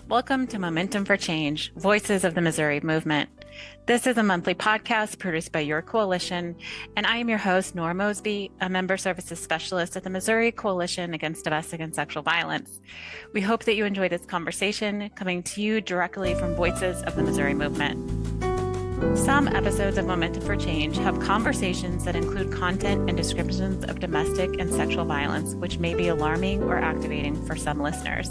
Welcome to Momentum for Change, Voices of the Missouri Movement. This is a monthly podcast produced by your coalition, and I am your host, Nora Mosby, a member services specialist at the Missouri Coalition Against Domestic and Sexual Violence. We hope that you enjoy this conversation coming to you directly from Voices of the Missouri Movement. Some episodes of Momentum for Change have conversations that include content and descriptions of domestic and sexual violence, which may be alarming or activating for some listeners.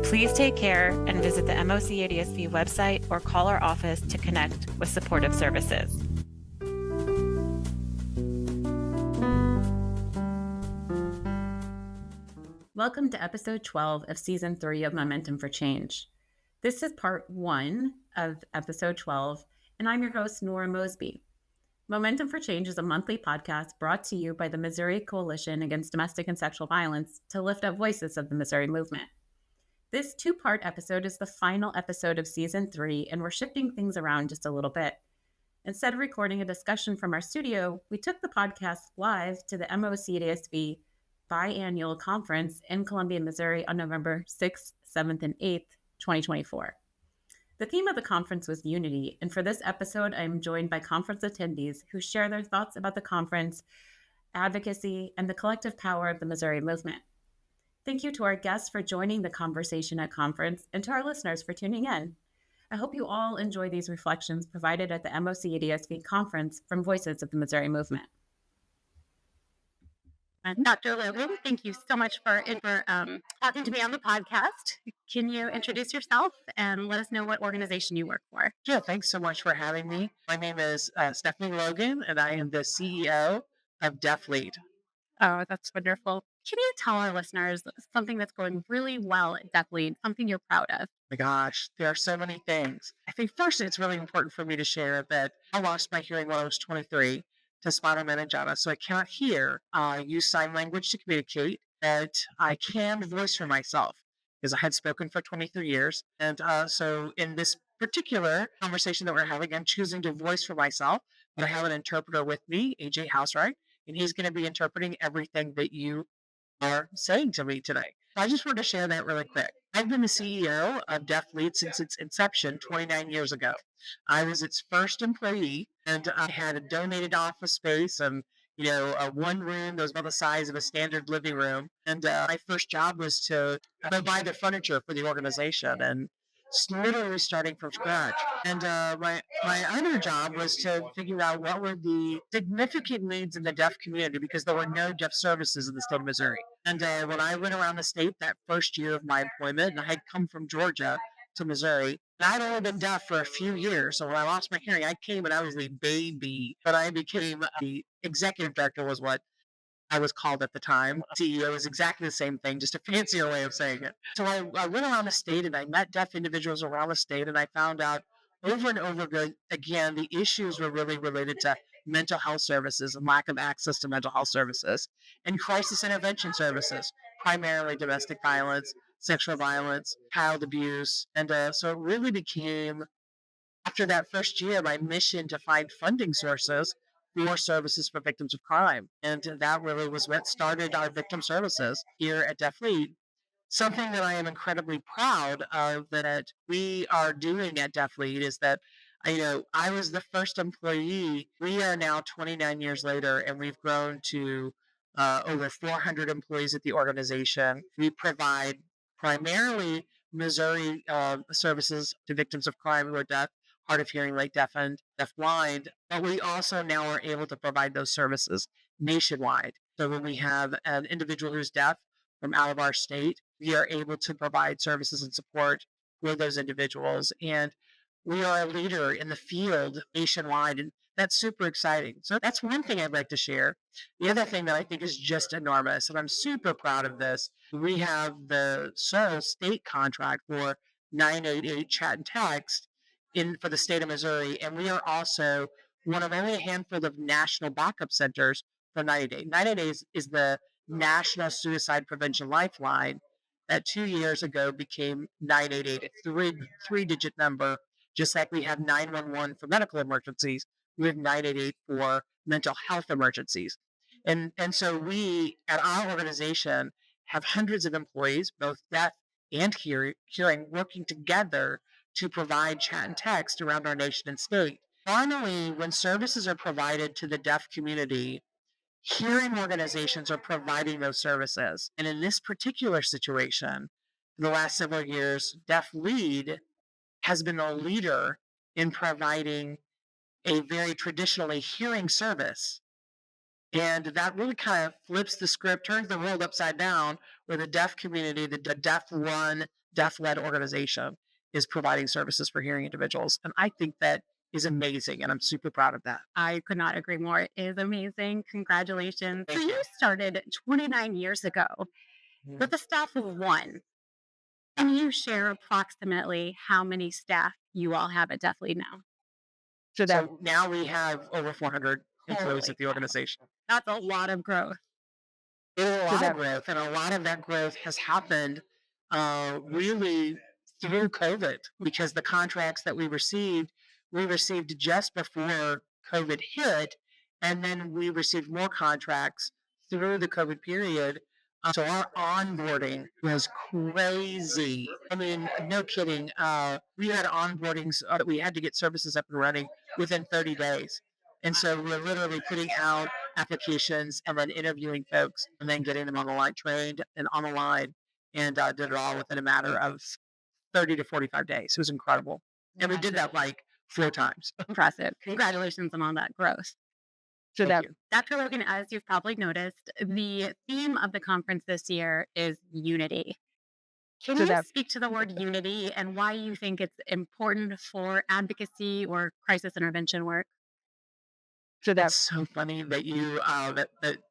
Please take care and visit the MOCADSV website or call our office to connect with supportive services. Welcome to episode 12 of season 3 of Momentum for Change. This is part 1 of episode 12, and I'm your host, Nora Mosby. Momentum for Change is a monthly podcast brought to you by the Missouri Coalition Against Domestic and Sexual Violence to lift up voices of the Missouri movement. This 2-part episode is the final episode of season 3, and we're shifting things around just a little bit. Instead of recording a discussion from our studio, we took the podcast live to the MOCADSV biannual conference in Columbia, Missouri on November 6th, 7th, and 8th, 2024. The theme of the conference was unity, and for this episode, I'm joined by conference attendees who share their thoughts about the conference, advocacy, and the collective power of the Missouri movement. Thank you to our guests for joining the conversation at conference and to our listeners for tuning in. I hope you all enjoy these reflections provided at the MOCADSV Conference from Voices of the Missouri Movement. And Dr. Logan, thank you so much for talking to me on the podcast. Can you introduce yourself and let us know what organization you work for? Yeah, thanks so much for having me. My name is Stephanie Logan, and I am the CEO of DeafLEAD. Oh, that's wonderful. Can you tell our listeners something that's going really well at DeafLEAD, something you're proud of? My gosh, there are so many things. I think first it's really important for me to share that I lost my hearing when I was 23 to spinal meningitis, so I cannot hear. I use sign language to communicate, but I can voice for myself because I had spoken for 23 years. And so in this particular conversation that we're having, I'm choosing to voice for myself, but I have an interpreter with me, AJ Housewright, and he's going to be interpreting everything that you are saying to me today. So I just wanted to share that really quick. I've been the CEO of DeafLEAD since its inception 29 years ago. I was its first employee, and I had a donated office space and a one room that was about the size of a standard living room. And my first job was to provide the furniture for the organization and literally starting from scratch. And my other job was to figure out what were the significant needs in the deaf community because there were no deaf services in the state of Missouri. And when I went around the state that first year of my employment, and I had come from Georgia to Missouri, and I'd only been deaf for a few years. So when I lost my hearing, I came and I was a baby, but I became the executive director was what I was called at the time. CEO is exactly the same thing, just a fancier way of saying it. So I went around the state and I met deaf individuals around the state, and I found out over and over again, the issues were really related to mental health services and lack of access to mental health services and crisis intervention services, primarily domestic violence, sexual violence, child abuse. And so it really became, after that first year, my mission to find funding sources for services for victims of crime. And that really was what started our victim services here at DeafLEAD. Something that I am incredibly proud of that we are doing at DeafLEAD is that, I was the first employee. We are now 29 years later, and we've grown to over 400 employees at the organization. We provide primarily Missouri services to victims of crime who are deaf, hard of hearing, like deafened, deafblind, but we also now are able to provide those services nationwide. So when we have an individual who's deaf from out of our state, we are able to provide services and support for those individuals. And we are a leader in the field nationwide, and that's super exciting. So that's one thing I'd like to share. The other thing that I think is just enormous, and I'm super proud of this, we have the sole state contract for 988 chat and text for the state of Missouri, and we are also one of only a handful of national backup centers for 988. 988 is the National Suicide Prevention Lifeline that 2 years ago became 988, a three-digit number, just like we have 911 for medical emergencies. We have 988 for mental health emergencies. And so we, at our organization, have hundreds of employees, both deaf and hearing, working together to provide chat and text around our nation and state. Finally, when services are provided to the deaf community, hearing organizations are providing those services. And in this particular situation, for the last several years, DeafLEAD has been a leader in providing a very traditionally hearing service. And that really kind of flips the script, turns the world upside down, where the deaf community, the deaf-run, deaf-led organization is providing services for hearing individuals. And I think that is amazing, and I'm super proud of that. I could not agree more. It is amazing. Congratulations. So Thank you started 29 years ago with a staff of one. Can you share approximately how many staff you all have at DeafLEAD now? So now we have over 400 employees Holy at the cow. organization. That's a lot of growth. There's a lot of growth, and a lot of that growth has happened really through COVID, because the contracts that we received just before COVID hit, and then we received more contracts through the COVID period. So our onboarding was crazy. I mean, no kidding. We had onboardings that we had to get services up and running within 30 days. And so we're literally putting out applications and then interviewing folks and then getting them on the line, trained and on the line, and did it all within a matter of 30 to 45 days. It was incredible. And we did that like 4 times. Impressive. Congratulations on all that growth. So Thank you. Dr. Logan, as you've probably noticed, the theme of the conference this year is unity. Can you speak to the word unity and why you think it's important for advocacy or crisis intervention work? That's so funny that you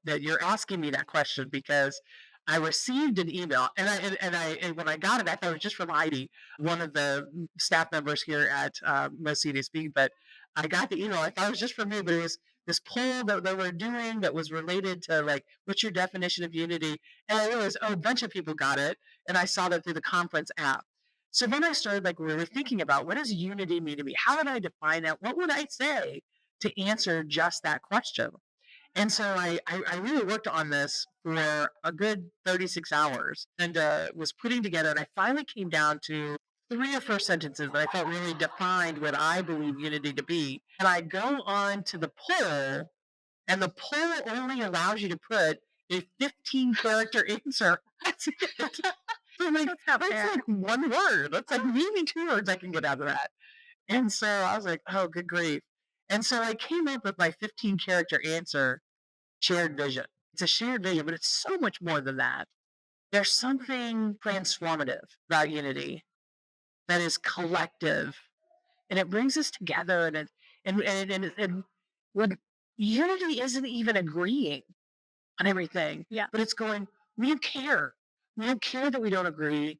that you're asking me that question, because I received an email, and when I got it, I thought it was just from Heidi, one of the staff members here at MOCADSV. But I got the email. I thought it was just from me, but it was this poll that they were doing that was related to, like, what's your definition of unity? And I realized, oh, a bunch of people got it, and I saw that through the conference app. So then I started like really thinking about, what does unity mean to me? How would I define that? What would I say to answer just that question? And so I really worked on this for a good 36 hours, and was putting together, and I finally came down to 3 or 4 sentences that I felt really defined what I believe unity to be. And I go on to the poll, and the poll only allows you to put a 15-character answer. That's it. So I'm like, that's like one word. That's like maybe 2 words I can get out of that. And so I was like, oh, good grief. And so I came up with my 15-character answer: shared vision. It's a shared vision, but it's so much more than that. There's something transformative about unity that is collective, and it brings us together. And when unity isn't even agreeing on everything, but it's going, we don't care. We don't care that we don't agree,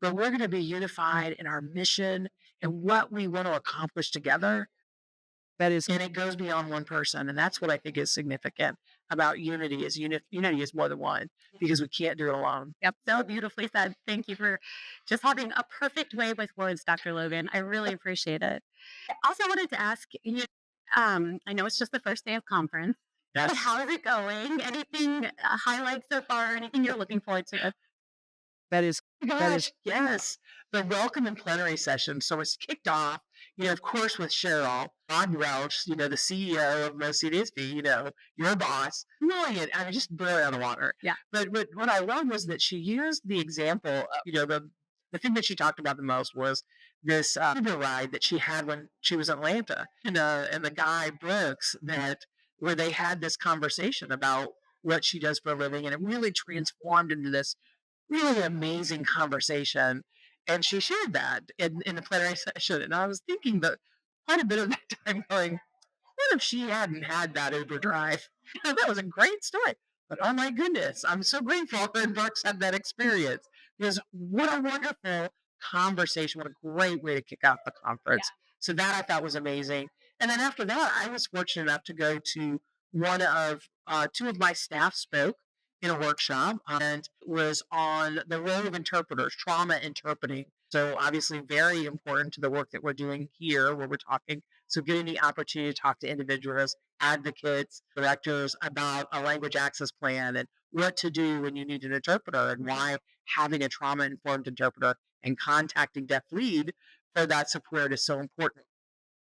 but we're going to be unified in our mission and what we want to accomplish together. And it goes beyond one person. And that's what I think is significant about unity, is unity is more than one, because we can't do it alone. Yep, so beautifully said. Thank you for just having a perfect way with words, Dr. Logan. I really appreciate it. Also, I wanted to ask you, I know it's just the first day of conference, but how is it going? Anything highlights so far? Anything you're looking forward to? Yes. The welcome and plenary session. So it's kicked off, of course, with Cheryl on Welch, the CEO of MOCADSV, your boss. Brilliant. I mean, just blow out of the water. Yeah. But what I loved was that she used the example of, the thing that she talked about the most was this Uber ride that she had when she was in Atlanta. And the guy, Brooks, where they had this conversation about what she does for a living. And it really transformed into this really amazing conversation. And she shared that in the plenary session. And I was thinking that quite a bit of that time going, what if she hadn't had that Uber drive? That was a great story. But oh my goodness, I'm so grateful that Brooks had that experience, because what a wonderful conversation. What a great way to kick off the conference. Yeah. So that I thought was amazing. And then after that, I was fortunate enough to go to 2 of my staff spoke in a workshop and was on the role of interpreters, trauma interpreting. So obviously very important to the work that we're doing here where we're talking. So getting the opportunity to talk to individuals, advocates, directors about a language access plan and what to do when you need an interpreter and why having a trauma-informed interpreter and contacting DeafLEAD for that support is so important.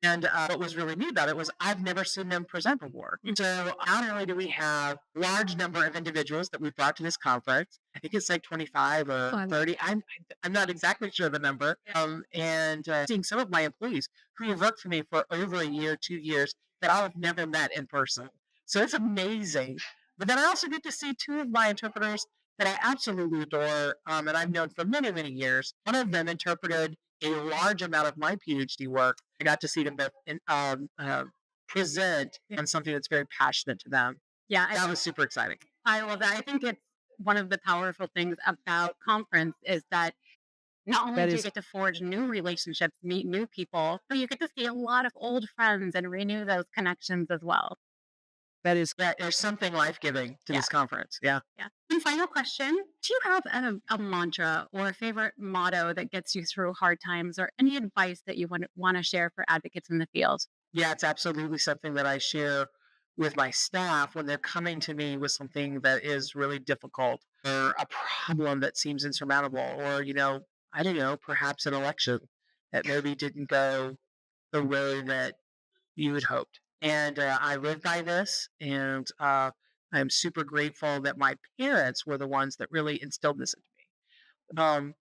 And what was really neat about it was I've never seen them present before. So not only do we have a large number of individuals that we've brought to this conference, I think it's like 25 or 30. I'm not exactly sure the number. And seeing some of my employees who have worked for me for over a year, 2 years, that I've never met in person. So it's amazing. But then I also get to see two of my interpreters that I absolutely adore and I've known for many, many years. One of them interpreted a large amount of my PhD work. I got to see them both present on something that's very passionate to them. Yeah, That was super exciting. I love that. I think it's one of the powerful things about conference is that not only do you get to forge new relationships, meet new people, but you get to see a lot of old friends and renew those connections as well. There's something life-giving to this conference. Yeah. Yeah. And final question, do you have a mantra or a favorite motto that gets you through hard times or any advice that you want to share for advocates in the field? Yeah, it's absolutely something that I share with my staff when they're coming to me with something that is really difficult or a problem that seems insurmountable or, I don't know, perhaps an election that maybe didn't go the way that you had hoped. And I live by this, and I'm super grateful that my parents were the ones that really instilled this into me.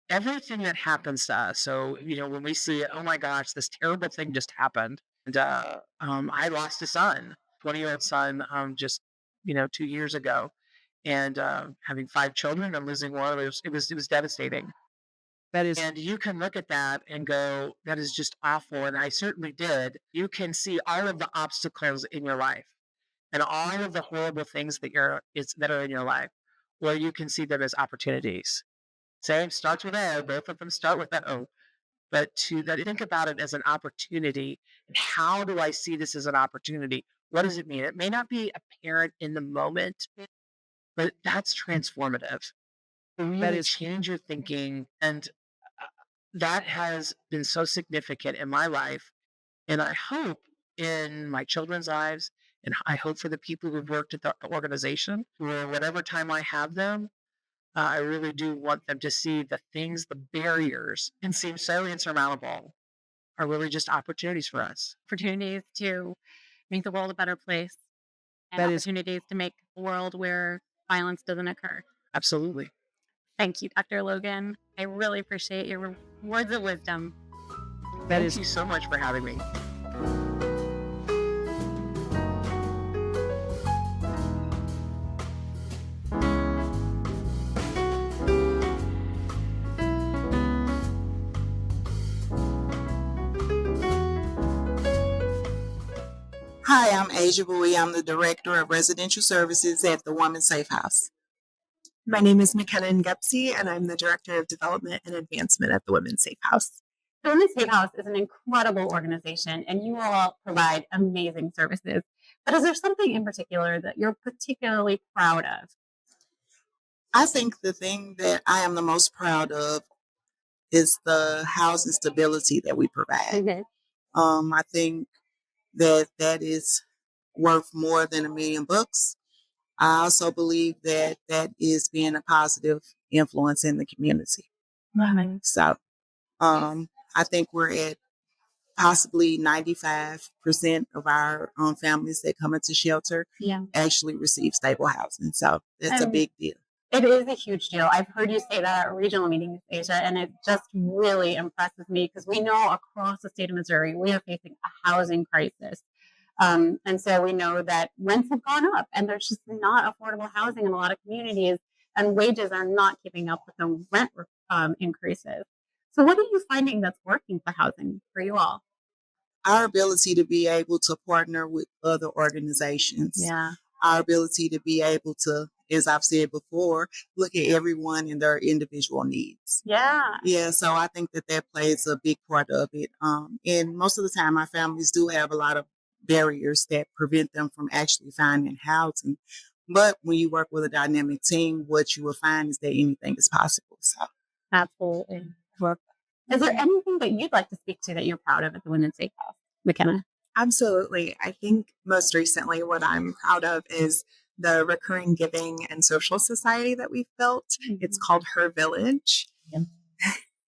Everything that happens to us. So, when we see, oh my gosh, this terrible thing just happened. And I lost a son, 20-year-old son, just, 2 years ago. And having 5 children and losing one, it was devastating. And you can look at that and go, that is just awful. And I certainly did. You can see all of the obstacles in your life and all of the horrible things that are in your life, where you can see them as opportunities. Same starts with O. Both of them start with O. But think about it as an opportunity. And how do I see this as an opportunity? What does it mean? It may not be apparent in the moment, but that's transformative. It really change your thinking. And that has been so significant in my life. And I hope in my children's lives, and I hope for the people who've worked at the organization, or whatever time I have them, I really do want them to see the things, the barriers, and seem so insurmountable, are really just opportunities for us. Opportunities to make the world a better place and opportunities to make a world where violence doesn't occur. Absolutely. Thank you, Dr. Logan. I really appreciate your words of wisdom. Thank you so much for having me. Hi, I'm Asia Buie. I'm the Director of Residential Services at the Women's Safe House. My name is McKenna Nguepsi, and I'm the Director of Development and Advancement at the Women's Safe House. The Women's Safe House is an incredible organization, and you all provide amazing services. But is there something in particular that you're particularly proud of? I think the thing that I am the most proud of is the housing stability that we provide. I think that is worth more than $1 million. I also believe that is being a positive influence in the community. Right. So I think we're at possibly 95% of our families that come into shelter actually receive stable housing. So that's a big deal. It is a huge deal. I've heard you say that at regional meetings, Asia, and it just really impresses me because we know across the state of Missouri, we are facing a housing crisis. And so we know that rents have gone up and there's just not affordable housing in a lot of communities and wages are not keeping up with the rent increases. So what are you finding that's working for housing for you all? Our ability to be able to partner with other organizations. Yeah. Our ability to be able to, as I've said before, look at everyone and their individual needs. Yeah. Yeah, so I think that plays a big part of it. And most of the time, our families do have a lot of barriers that prevent them from actually finding housing. But when you work with a dynamic team, what you will find is that anything is possible. So, Absolutely. Is there anything that you'd like to speak to that you're proud of at the Women's Safe House, McKenna? Absolutely. I think most recently what I'm proud of is the recurring giving and social society that we've built. It's called Her Village.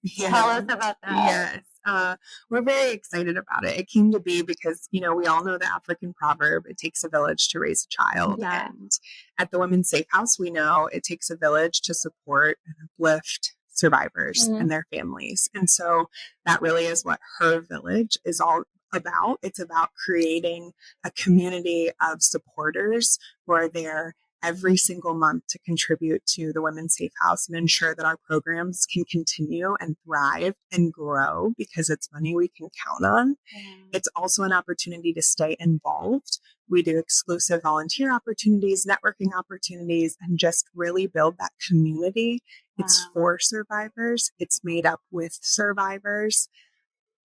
Yeah. Tell us about that. Yes. We're very excited about it. It came to be because, we all know the African proverb, it takes a village to raise a child. Yeah. And at the Women's Safe House, we know it takes a village to support and uplift survivors and their families. And so that really is what Her Village is all about. It's about creating a community of supporters who are there every single month to contribute to the Women's Safe House and ensure that our programs can continue and thrive and grow because it's money we can count on. It's also an opportunity to stay involved. We do exclusive volunteer opportunities, networking opportunities, and just really build that community. It's for survivors. It's made up with survivors.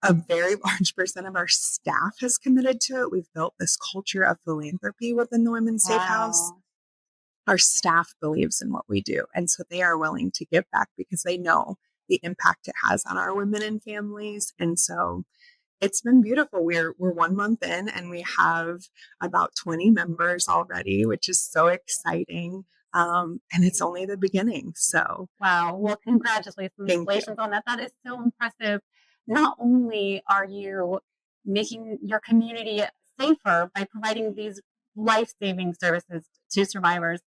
A very large percent of our staff has committed to it. We've built this culture of philanthropy within the Women's Safe House. Our staff believes in what we do. And so they are willing to give back because they know the impact it has on our women and families. And so it's been beautiful. We're 1 month in and we have about 20 members already, which is so exciting. And it's only the beginning. So wow. Well, congratulations on that. That is so impressive. Not only are you making your community safer by providing these life-saving services to survivors,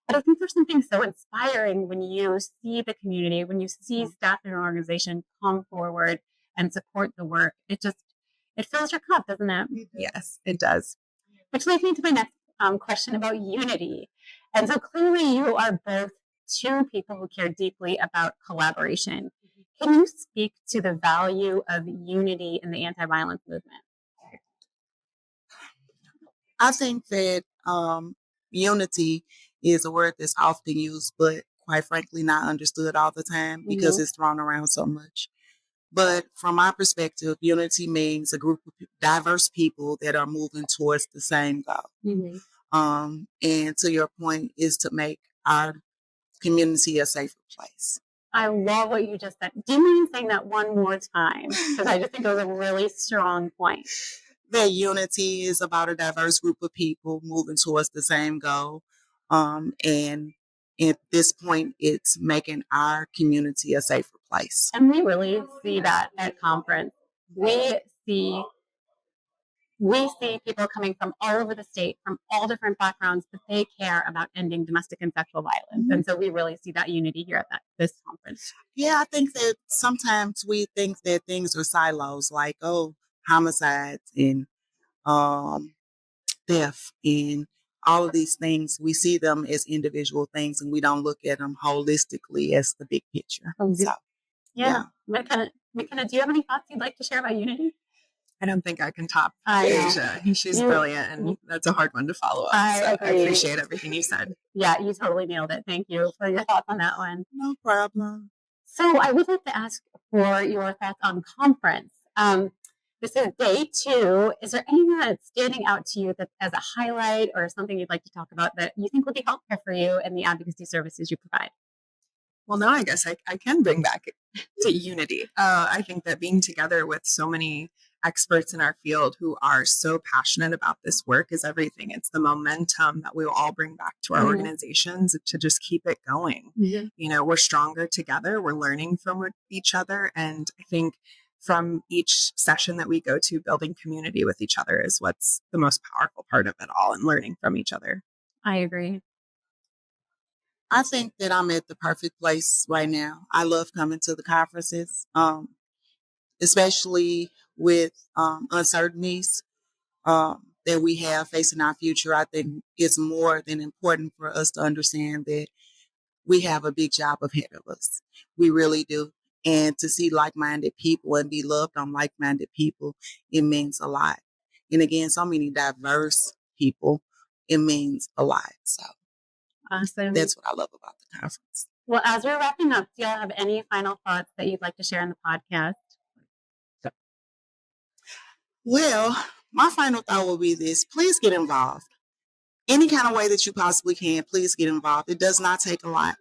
but I think there's something so inspiring when you see the community, when you see staff in an organization come forward and support the work. It fills your cup, doesn't it? Yes, it does. Which leads me to my next question about unity. And so clearly you are both two people who care deeply about collaboration. Can you speak to the value of unity in the anti-violence movement? I think that unity is a word that's often used, but quite frankly, not understood all the time because it's thrown around so much. But from my perspective, unity means a group of diverse people that are moving towards the same goal. And to your point, is to make our community a safer place. I love what you just said. Do you mind saying that one more time? Because I just think it was a really strong point. That unity is about a diverse group of people moving towards the same goal. And at this point, it's making our community a safer place. And we really see that at conference. We see people coming from all over the state, from all different backgrounds, but they care about ending domestic and sexual violence. And so we really see that unity here at this conference. Yeah, I think that sometimes we think that things are silos, like, homicides and theft and all of these things. We see them as individual things and we don't look at them holistically as the big picture. So, yeah. McKenna, do you have any thoughts you'd like to share about unity? I don't think I can top Asia. She's brilliant, and that's a hard one to follow up. I appreciate everything you said. Yeah, you totally nailed it. Thank you for your thoughts on that one. No problem. So I would like to ask for your thoughts on conference. This is day 2. Is there anything that's standing out to you that as a highlight or something you'd like to talk about that you think would be helpful for you and the advocacy services you provide? Well, now I guess I can bring back to unity. I think that being together with so many experts in our field who are so passionate about this work is everything. It's the momentum that we will all bring back to our organizations to just keep it going. We're stronger together. We're learning from each other. And I think from each session that we go to, building community with each other is what's the most powerful part of it all, and learning from each other. I agree. I think that I'm at the perfect place right now. I love coming to the conferences, especially with uncertainties that we have facing our future. I think it's more than important for us to understand that we have a big job ahead of us. We really do. And to see like-minded people and be loved on like-minded people, it means a lot. And again, so many diverse people, it means a lot. So awesome. That's what I love about the conference. Well, as we're wrapping up, do y'all have any final thoughts that you'd like to share in the podcast? Well, my final thought will be this. Please get involved. any kind of way that you possibly can, please get involved. It does not take a lot.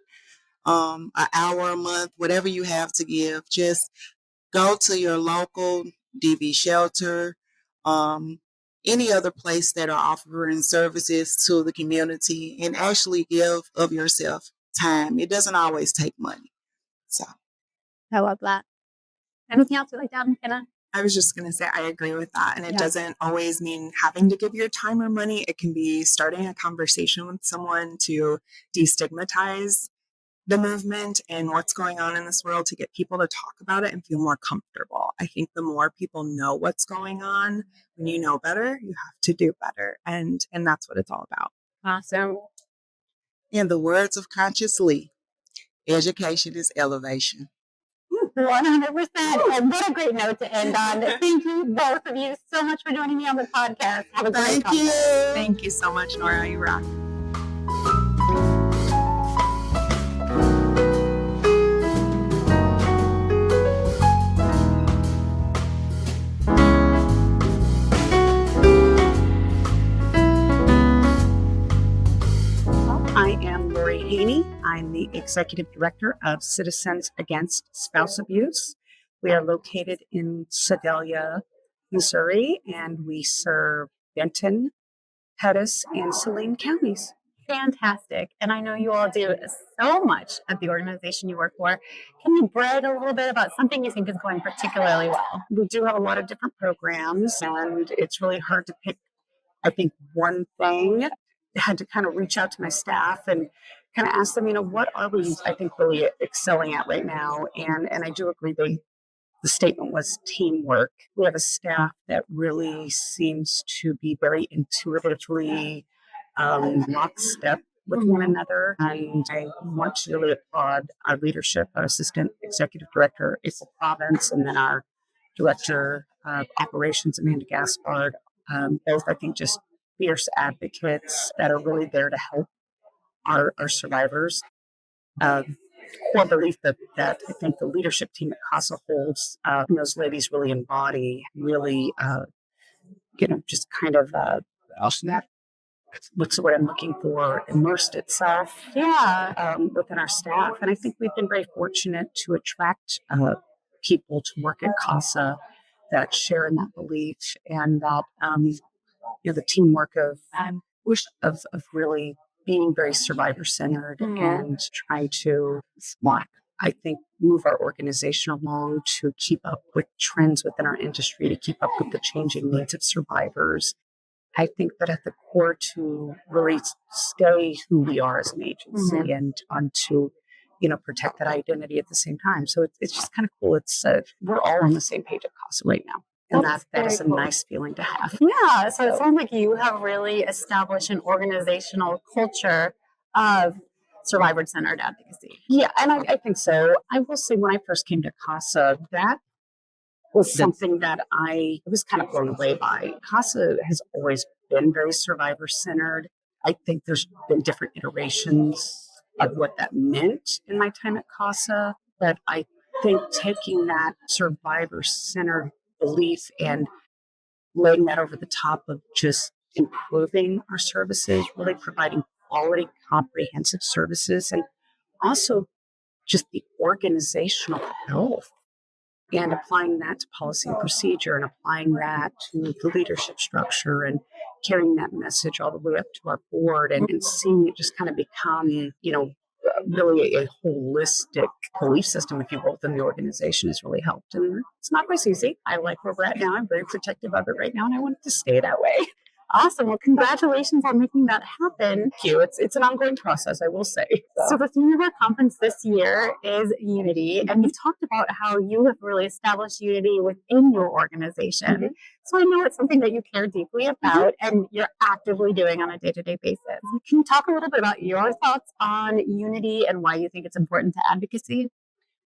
An hour a month, whatever you have to give, just go to your local DV shelter, any other place that are offering services to the community, and actually give of yourself time. It doesn't always take money. So I love that. Anything else you'd like to add, McKenna? I was just going to say, I agree with that. And it doesn't always mean having to give your time or money. It can be starting a conversation with someone to destigmatize the movement and what's going on in this world, to get people to talk about it and feel more comfortable. I think the more people know what's going on, when you know better, you have to do better. And that's what it's all about. Awesome. in the words of Conscious Lee, education is elevation. 100%. And what a great note to end on. Thank you, both of you, so much for joining me on the podcast. Have a great Thank you. Thank you so much, Nora. You rock. I am Lori Haney. I'm the Executive Director of Citizens Against Spouse Abuse. We are located in Sedalia, Missouri, and we serve Benton, Pettis, and Saline counties. Fantastic. And I know you all do so much at the organization you work for. Can you brag a little bit about something you think is going particularly well? We do have a lot of different programs, and it's really hard to pick, I think, one thing. I had to kind of reach out to my staff and kind of ask them, what are we, I think, really excelling at right now? And I do agree the statement was teamwork. We have a staff that really seems to be very intuitively lockstep with one another. And I want to really applaud our leadership, our Assistant Executive Director, April Province, and then our Director of Operations, Amanda Gaspard. Both, I think, just fierce advocates that are really there to help our survivors. Core belief that I think the leadership team at CASA holds, those ladies really embody, really, just kind of, what's the word I'm looking for, immersed itself within our staff. And I think we've been very fortunate to attract people to work at CASA that share in that belief, and that, the teamwork of really being very survivor-centered and trying to, I think, move our organization along to keep up with trends within our industry, to keep up with the changing needs of survivors. I think that at the core, to really stay who we are as an agency and to, protect that identity at the same time. So it's just kind of cool. It's we're all on the same page at CASA right now. And that is a nice feeling to have. Yeah, so it sounds like you have really established an organizational culture of survivor-centered advocacy. Yeah, and I think so. I will say, when I first came to CASA, that was something that I was kind of blown away by. CASA has always been very survivor-centered. I think there's been different iterations of what that meant in my time at CASA, but I think taking that survivor-centered belief and laying that over the top of just improving our services, really providing quality, comprehensive services, and also just the organizational health, and applying that to policy and procedure, and applying that to the leadership structure, and carrying that message all the way up to our board, and seeing it just kind of become, really a holistic belief system, if you will, within the organization has really helped. And it's not always easy. I like where we're at now. I'm very protective of it right now, and I want it to stay that way. Awesome. Well, congratulations on making that happen. Thank you. It's an ongoing process, I will say. So the theme of our conference this year is unity. And you've talked about how you have really established unity within your organization. So I know it's something that you care deeply about and you're actively doing on a day-to-day basis. Can you talk a little bit about your thoughts on unity and why you think it's important to advocacy?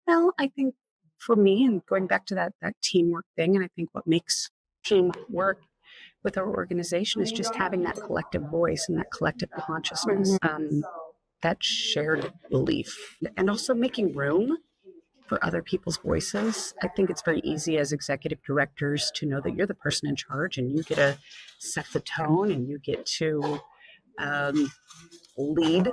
Well, I think for me, and going back to that teamwork thing, and I think what makes teamwork with our organization is just having that collective voice and that collective consciousness, that shared belief, and also making room for other people's voices. I think it's very easy as executive directors to know that you're the person in charge and you get to set the tone and you get to lead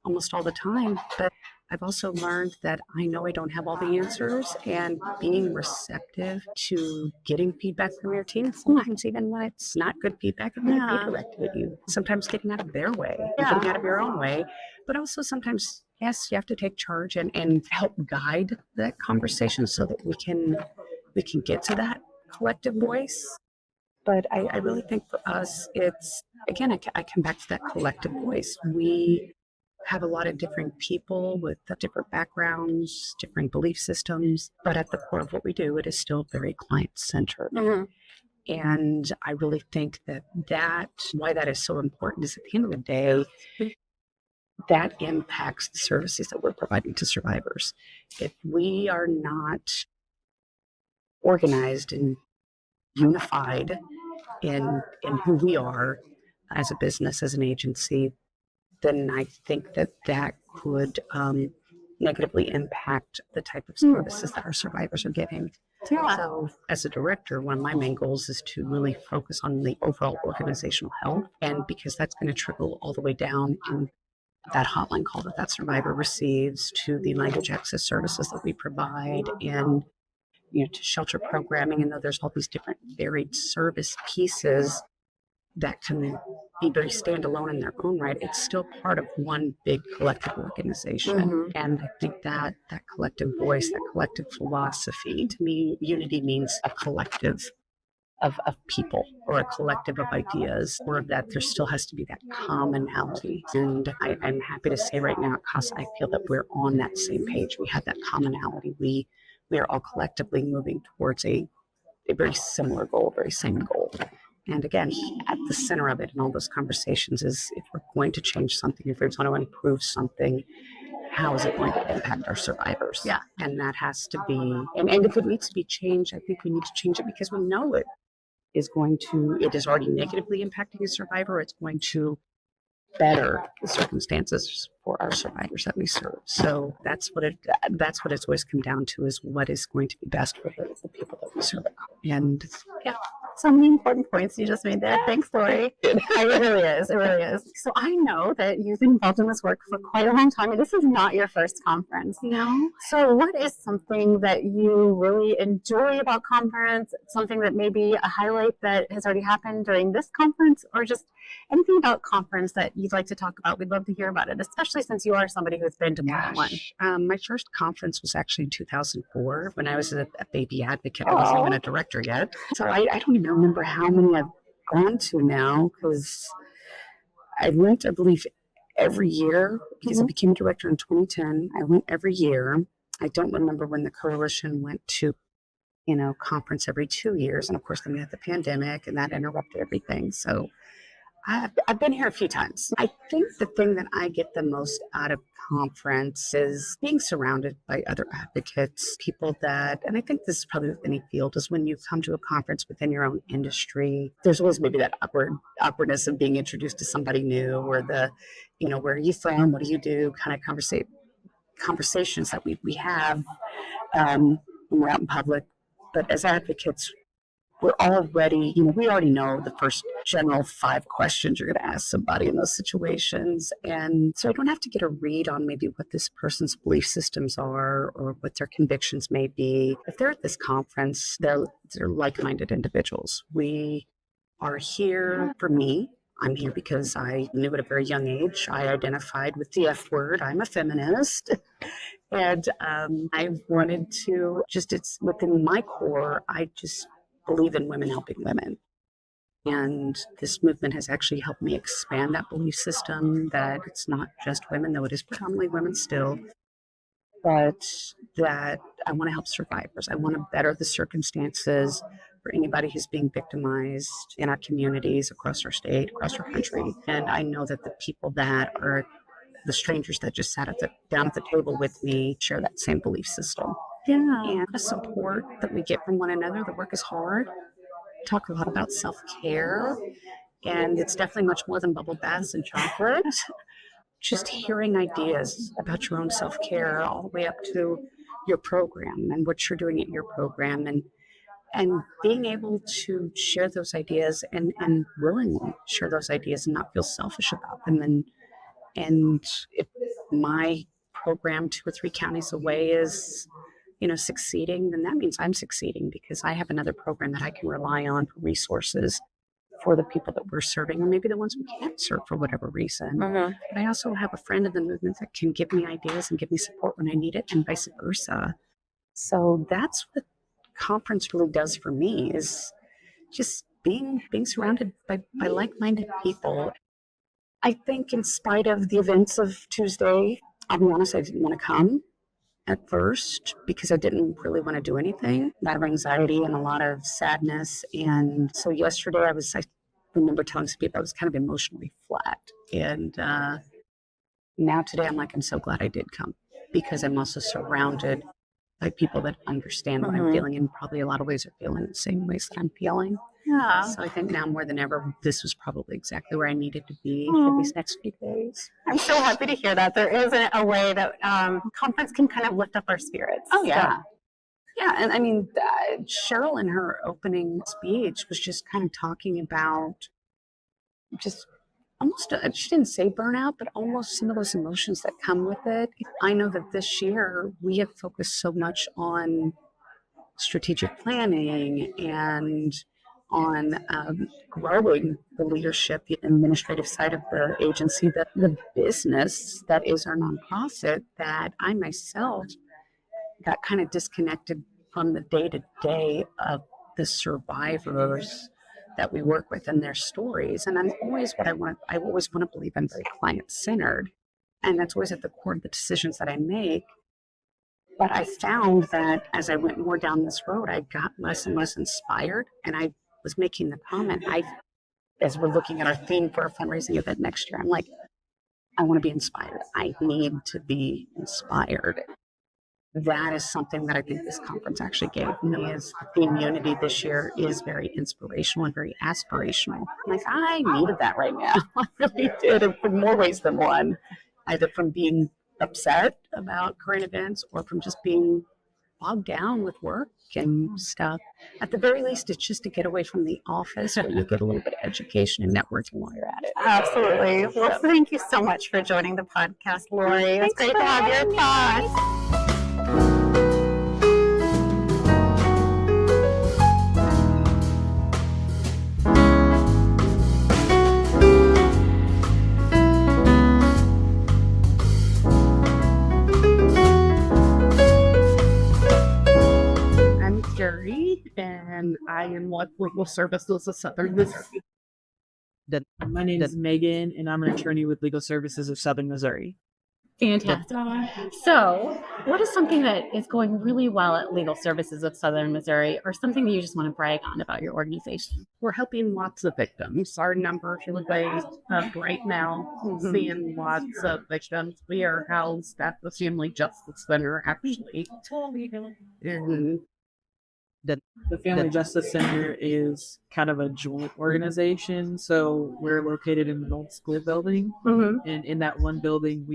almost all the time. But I've also learned that I know I don't have all the answers, and being receptive to getting feedback from your team, sometimes even when it's not good feedback, it might be directed at you. Sometimes getting out of their way, and getting out of your own way, but also sometimes, yes, you have to take charge and help guide that conversation so that we can get to that collective voice. But I really think for us, it's, again, I come back to that collective voice. We have a lot of different people with different backgrounds, different belief systems, but at the core of what we do, it is still very client-centered. And I really think that why that is so important is, at the end of the day, that impacts the services that we're providing to survivors. If we are not organized and unified in who we are as a business, as an agency, then I think that could negatively impact the type of services that our survivors are getting. So as a director, one of my main goals is to really focus on the overall organizational health, and because that's going to trickle all the way down in that hotline call that survivor receives, to the language access services that we provide, and to shelter programming. And though there's all these different varied service pieces that can be very standalone in their own right, it's still part of one big collective organization. And I think that collective voice, that collective philosophy, to me, unity means a collective of people, or a collective of ideas, or that there still has to be that commonality. And I'm happy to say right now at CASA, I feel that we're on that same page. We have that commonality. We are all collectively moving towards a very similar goal, very same goal. And again, at the center of it in all those conversations is, if we're going to change something, if we're going to improve something, how is it going to impact our survivors? Yeah. And that has to be, and if it needs to be changed, I think we need to change it because we know it is already negatively impacting a survivor. It's going to better the circumstances for our survivors that we serve. So that's what it's always come down to, is what is going to be best for the people that we serve. And yeah, so many important points you just made there. Thanks, Lori. It really is. It really is. So I know that you've been involved in this work for quite a long time, and this is not your first conference. No. So what is something that you really enjoy about conference? Something that maybe a highlight that has already happened during this conference, or just anything about conference that you'd like to talk about? We'd love to hear about it, especially since you are somebody who's been to more than one. My first conference was actually in 2004 when I was a baby advocate. I wasn't even a director yet. So I don't even remember how many I've gone to now, because I went, I believe, every year, because I became a director in 2010. I went every year. I don't remember when the coalition went to, conference every 2 years. And of course, then we had the pandemic, and that interrupted everything. So I've been here a few times. I think the thing that I get the most out of conference is being surrounded by other advocates, people that, and I think this is probably with any field, is when you come to a conference within your own industry, there's always maybe that awkwardness of being introduced to somebody new, or the, where are you from? What do you do? Kind of conversations that we have when we're out in public. But as advocates, we're already, we already know the first general 5 questions you're going to ask somebody in those situations. And so I don't have to get a read on maybe what this person's belief systems are, or what their convictions may be. If they're at this conference, they're like-minded individuals. We are here for me. I'm here because I knew at a very young age, I identified with the F word. I'm a feminist. And I wanted to it's within my core, I just believe in women helping women. And this movement has actually helped me expand that belief system, that it's not just women, though it is predominantly women still, but that I want to help survivors. I want to better the circumstances for anybody who's being victimized in our communities, across our state, across our country. And I know that the people that are the strangers that just sat down at the table with me share that same belief system. Yeah. And the support that we get from one another. The work is hard. We talk a lot about self-care, and it's definitely much more than bubble baths and chocolate. Just hearing ideas about your own self-care, all the way up to your program and what you're doing at your program, and and being able to share those ideas and willingly share those ideas and not feel selfish about them. And if my program 2 or 3 counties away is, succeeding, then that means I'm succeeding because I have another program that I can rely on for resources for the people that we're serving, or maybe the ones we can't serve for whatever reason. But I also have a friend in the movement that can give me ideas and give me support when I need it, and vice versa. So that's what conference really does for me, is just being surrounded by like-minded people. I think in spite of the events of Tuesday, I'll be honest, I didn't want to come at first because I didn't really want to do anything. A lot of anxiety and a lot of sadness. And so yesterday I remember telling some people I was kind of emotionally flat. And now today I'm so glad I did come, because I'm also surrounded by people that understand what I'm feeling, and probably a lot of ways are feeling the same ways that I'm feeling. Yeah. So I think now more than ever, this was probably exactly where I needed to be for these next few days. I'm so happy to hear that. There is a way that conference can kind of lift up our spirits. Oh, yeah. Yeah. And I mean, Cheryl in her opening speech was just kind of talking about just almost, she didn't say burnout, but almost some of those emotions that come with it. I know that this year we have focused so much on strategic planning and on growing the leadership, the administrative side of the agency, the business that is our nonprofit, that I myself got kind of disconnected from the day-to-day of the survivors that we work with and their stories. And I always want to believe I'm very client-centered. And that's always at the core of the decisions that I make. But I found that as I went more down this road, I got less and less inspired. And I was making the comment, as we're looking at our theme for our fundraising event next year, I'm like, I want to be inspired. I need to be inspired. That is something that I think this conference actually gave me. Is the theme unity this year is very inspirational and very aspirational. I needed that right now. I really did, in more ways than one. Either from being upset about current events or from just being bogged down with work and stuff. At the very least, it's just to get away from the office where you get a little bit of education and networking while you're at it. Absolutely. Well, thank you so much for joining the podcast, Lori. It's great to have your thoughts. Carrie, and I am with Legal Services of Southern Missouri. My name is Megan, and I'm an attorney with Legal Services of Southern Missouri. Fantastic. So, what is something that is going really well at Legal Services of Southern Missouri, or something that you just want to brag on about your organization? We're helping lots of victims. Our number is way up right now, seeing lots of victims. We are housed at the Family Justice Center, actually. The Family Justice Center is kind of a joint organization. So we're located in the old school building. And in that one building,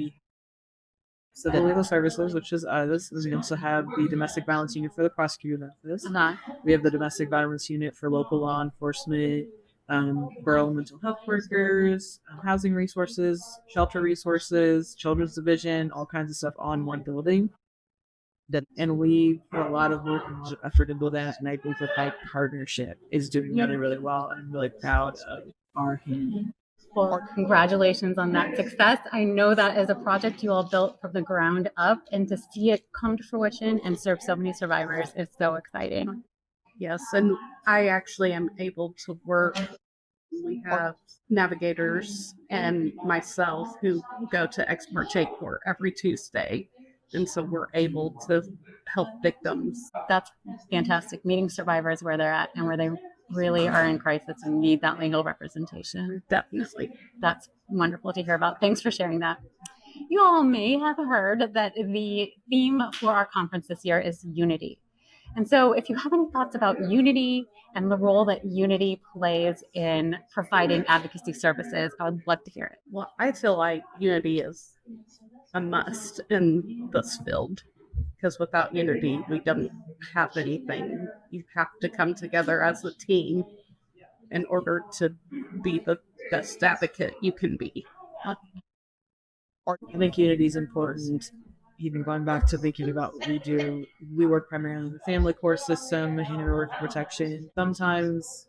the legal services, which is us. We also have the domestic violence unit for the prosecutor's office. We have the domestic violence unit for local law enforcement, borough mental health workers, housing resources, shelter resources, children's division, all kinds of stuff on one building. And we put a lot of work and effort into that, and I think that partnership is doing really, really well. I'm really proud of our Haney. Well, congratulations on that success. I know that is a project you all built from the ground up, and to see it come to fruition and serve so many survivors is so exciting. Yes, and I actually am able to work. We have navigators and myself who go to ex parte court every Tuesday. And so we're able to help victims. That's fantastic. Meeting survivors where they're at and where they really are in crisis and need that legal representation. Definitely. That's wonderful to hear about. Thanks for sharing that. You all may have heard that the theme for our conference this year is unity. And so if you have any thoughts about unity and the role that unity plays in providing advocacy services, I would love to hear it. Well, I feel like unity is a must in this field, because without unity, we don't have anything. You have to come together as a team in order to be the best advocate you can be. I think unity is important. Even going back to thinking about what we do, we work primarily in the family court system and in protection. Sometimes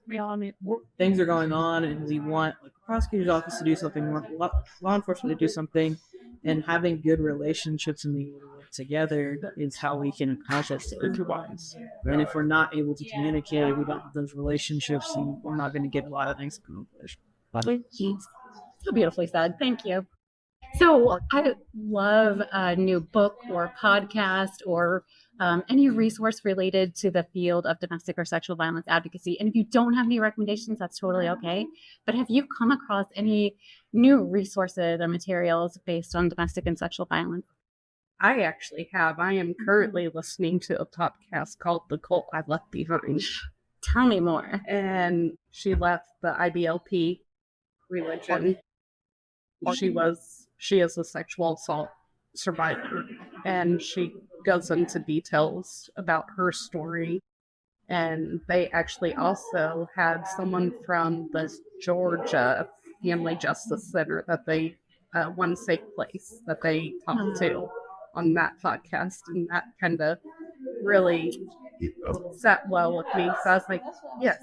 things are going on and we want like the prosecutor's office to do something, we want law enforcement to do something, and having good relationships and being able to work together is how we can accomplish it. And if we're not able to communicate, we don't have those relationships, and we're not going to get a lot of things accomplished. So beautifully said. Thank you. So I love a new book or podcast or any resource related to the field of domestic or sexual violence advocacy. And if you don't have any recommendations, that's totally okay. But have you come across any new resources or materials based on domestic and sexual violence? I actually have. I am currently listening to a podcast called The Cult I Left Behind. Tell me more. And she left the IBLP religion. She is a sexual assault survivor, and she goes into details about her story. And they actually also had someone from the Georgia Family Justice Center that they, One Safe Place, that they talked to on that podcast. And that kind of really sat well with me. So I was like, yes.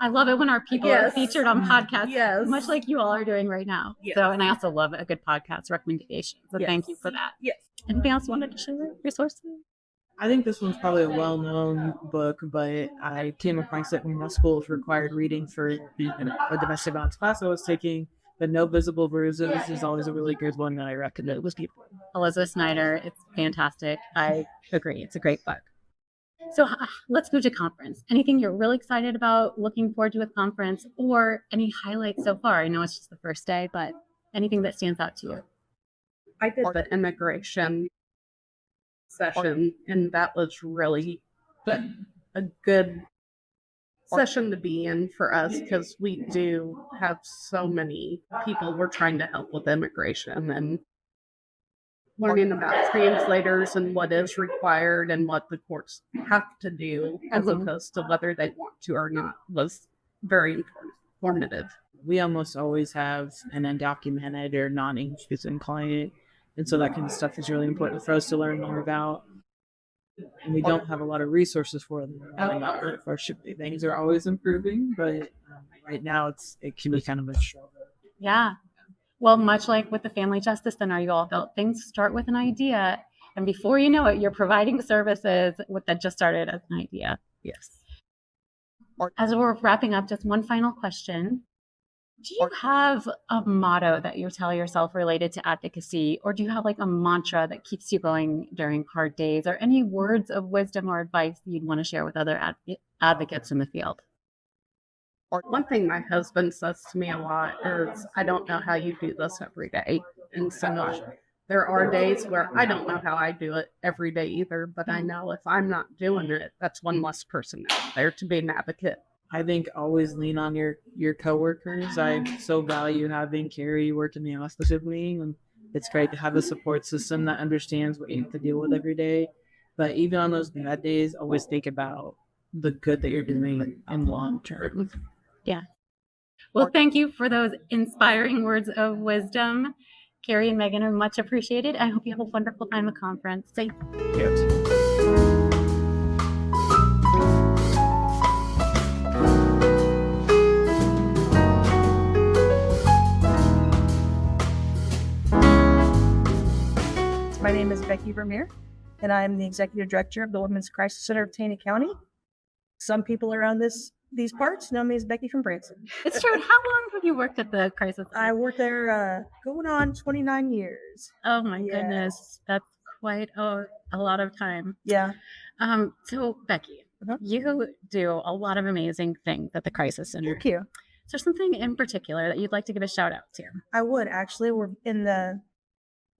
I love it when our people are featured on podcasts, Yes. much like you all are doing right now. Yes. So, and I also love a good podcast recommendation. So thank you for that. Yes. Anything else you wanted to share? Resources? I think this one's probably a well-known book, but I came across it when my school was required reading for a domestic violence class I was taking. But No Visible Bruises is always a really good one that I recommend with people. Elizabeth Snyder, it's fantastic. I agree. It's a great book. So let's move to conference. Anything you're really excited about, looking forward to with conference, or any highlights so far? I know it's just the first day, but anything that stands out to you? I did the immigration session, and that was really a good session to be in for us because we do have so many people we're trying to help with immigration and learning about translators and what is required and what the courts have to do as opposed to whether they want to or not was very informative. We almost always have an undocumented or non-English speaking client, and so that kind of stuff is really important for us to learn more about. And we don't have a lot of resources for them. Things are always improving, but right now it can be kind of a struggle. Yeah. Well, much like with the Family Justice Center you all built, things start with an idea, and before you know it, you're providing services that just started as an idea. Yes. As we're wrapping up, just one final question. Do you have a motto that you tell yourself related to advocacy, or do you have like a mantra that keeps you going during hard days, or any words of wisdom or advice you'd want to share with other advocates in the field? One thing my husband says to me a lot is, I don't know how you do this every day. And so there are days where I don't know how I do it every day either, but I know if I'm not doing it, that's one less person out there to be an advocate. I think always lean on your coworkers. I so value having Carrie work in the office with me, and it's great to have a support system that understands what you have to deal with every day. But even on those bad days, always think about the good that you're doing in long term. Yeah. Well, thank you for those inspiring words of wisdom. Carrie and Megan are much appreciated. I hope you have a wonderful time at the conference. Thank you. My name is Becky Vermeer, and I'm the Executive Director of the Women's Crisis Center of Haney County. Some people around these parts know me as Becky from Branson. It's true. How long have you worked at the crisis center? I worked there going on 29 years. Oh my goodness. That's quite a lot of time. Yeah. So Becky, you do a lot of amazing things at the crisis center. Thank you. Is there something in particular that you'd like to give a shout out to? I would actually.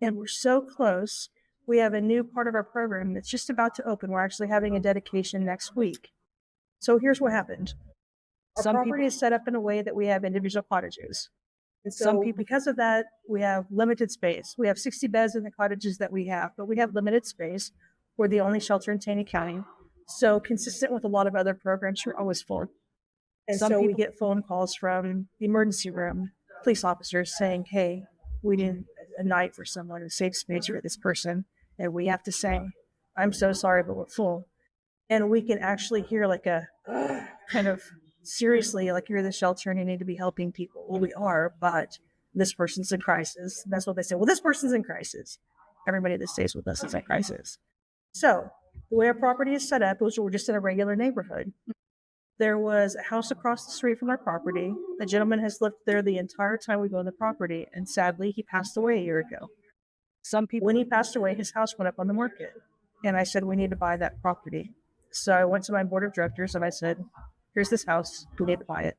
We're so close. We have a new part of our program that's just about to open. We're actually having a dedication next week. So here's what happened. Some property is set up in a way that we have individual cottages. And some people, because of that, we have limited space. We have 60 beds in the cottages that we have, but we have limited space. We're the only shelter in Haney County. So consistent with a lot of other programs, you're always full. And so we get phone calls from the emergency room, police officers saying, hey, we need a night for someone, a safe space for this person. And we have to say, I'm so sorry, but we're full. And we can actually hear like a kind of seriously, like you're the shelter and you need to be helping people. Well, we are, but this person's in crisis. That's what they say. Well, this person's in crisis. Everybody that stays with us is in crisis. So the way our property is set up is we're just in a regular neighborhood. There was a house across the street from our property. The gentleman has lived there the entire time we go on the property, and sadly, he passed away a year ago. When he passed away, his house went up on the market, and I said, we need to buy that property. So I went to my board of directors and I said, here's this house, we need to buy it.